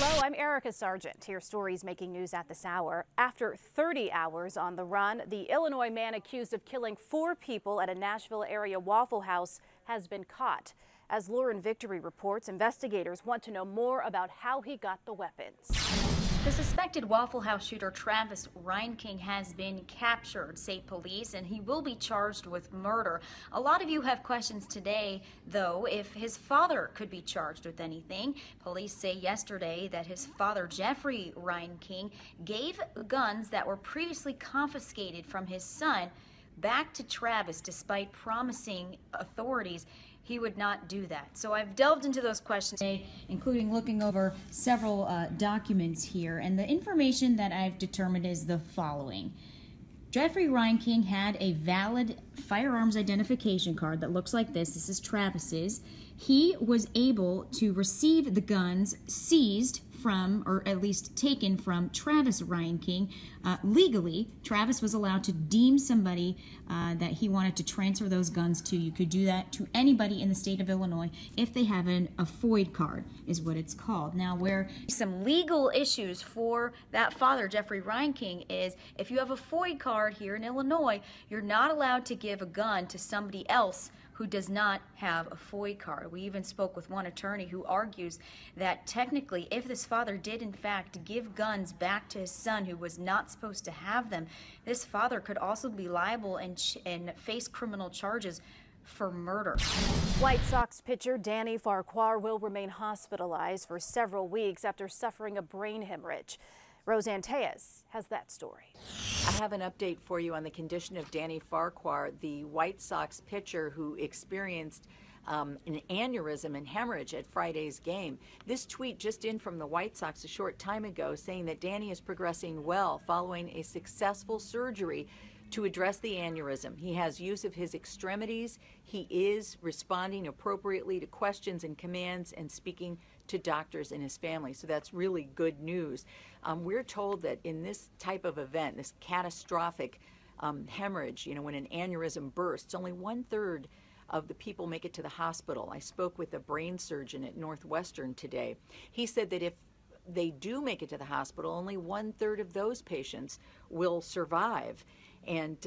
Hello, I'm Erica Sargent. Here's stories making news at this hour. After 30 hours on the run, the Illinois man accused of killing 4 people at a Nashville area Waffle House has been caught. As Lauren Victory reports, investigators want to know more about how he got the weapons. The suspected Waffle House shooter Travis Reinking has been captured, say police, and he will be charged with murder. A lot of you have questions today, though, if his father could be charged with anything. Police say yesterday that his father, Jeffrey Reinking, gave guns that were previously confiscated from his son back to Travis despite promising authorities he would not do that. So I've delved into those questions today, including looking over several documents here, and the information that I've determined is the following. Jeffrey Reinking had a valid firearms identification card that looks like this. This is Travis's. He was able to receive the guns seized from, or at least taken from, Travis Reinking legally. Travis was allowed to deem somebody that he wanted to transfer those guns to. You could do that to anybody in the state of Illinois if they have a FOID card, is what it's called. Now, where some legal issues for that father, Jeffrey Reinking, is if you have a FOID card here in Illinois, you're not allowed to give a gun to somebody else who does not have a FOID card. We even spoke with one attorney who argues that technically, if this father did in fact give guns back to his son who was not supposed to have them, this father could also be liable and face criminal charges for murder. White Sox pitcher Danny Farquhar will remain hospitalized for several weeks after suffering a brain hemorrhage. Roseanne Tejas has that story. I have an update for you on the condition of Danny Farquhar, the White Sox pitcher who experienced an aneurysm and hemorrhage at Friday's game. This tweet just in from the White Sox a short time ago saying that Danny is progressing well following a successful surgery to address the aneurysm. He has use of his extremities. He is responding appropriately to questions and commands and speaking to doctors and his family. So that's really good news. We're told that in this type of event, this catastrophic hemorrhage, when an aneurysm bursts, only 1/3 of the people make it to the hospital. I spoke with a brain surgeon at Northwestern today. He said that if they do make it to the hospital, only 1/3 of those patients will survive. And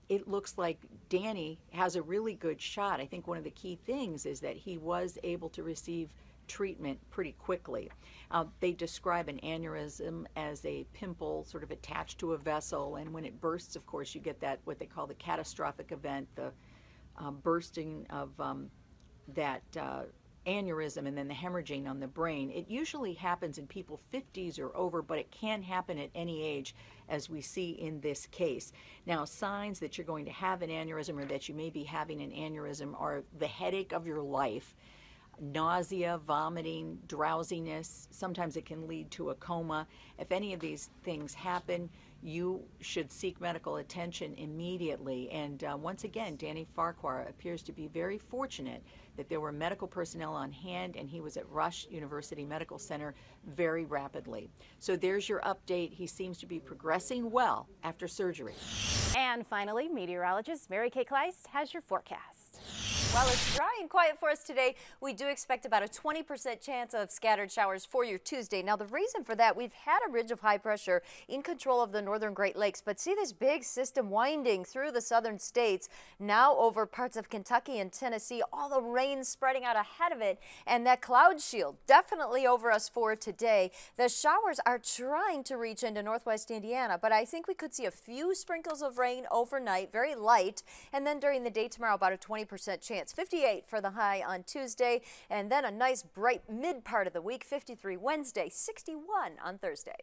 it looks like Danny has a really good shot. I think one of the key things is that he was able to receive treatment pretty quickly. They describe an aneurysm as a pimple sort of attached to a vessel, and when it bursts, of course, you get that, what they call the catastrophic event, the bursting of that aneurysm and then the hemorrhaging on the brain. It usually happens in people 50s or over, but it can happen at any age, as we see in this case. Now, signs that you're going to have an aneurysm or that you may be having an aneurysm are the headache of your life, nausea, vomiting, drowsiness. Sometimes it can lead to a coma. If any of these things happen, you should seek medical attention immediately. And once again, Danny Farquhar appears to be very fortunate that there were medical personnel on hand and he was at Rush University Medical Center very rapidly. So there's your update. He seems to be progressing well after surgery. And finally, meteorologist Kay Kleist has your forecast. While it's dry and quiet for us today, we do expect about a 20% chance of scattered showers for your Tuesday. Now, the reason for that, we've had a ridge of high pressure in control of the northern Great Lakes, but see this big system winding through the southern states, now over parts of Kentucky and Tennessee, all the rain spreading out ahead of it, and that cloud shield definitely over us for today. The showers are trying to reach into northwest Indiana, but I think we could see a few sprinkles of rain overnight, very light, and then during the day tomorrow, about a 20% chance. 58 for the high on Tuesday, and then a nice bright mid part of the week, 53 Wednesday, 61 on Thursday.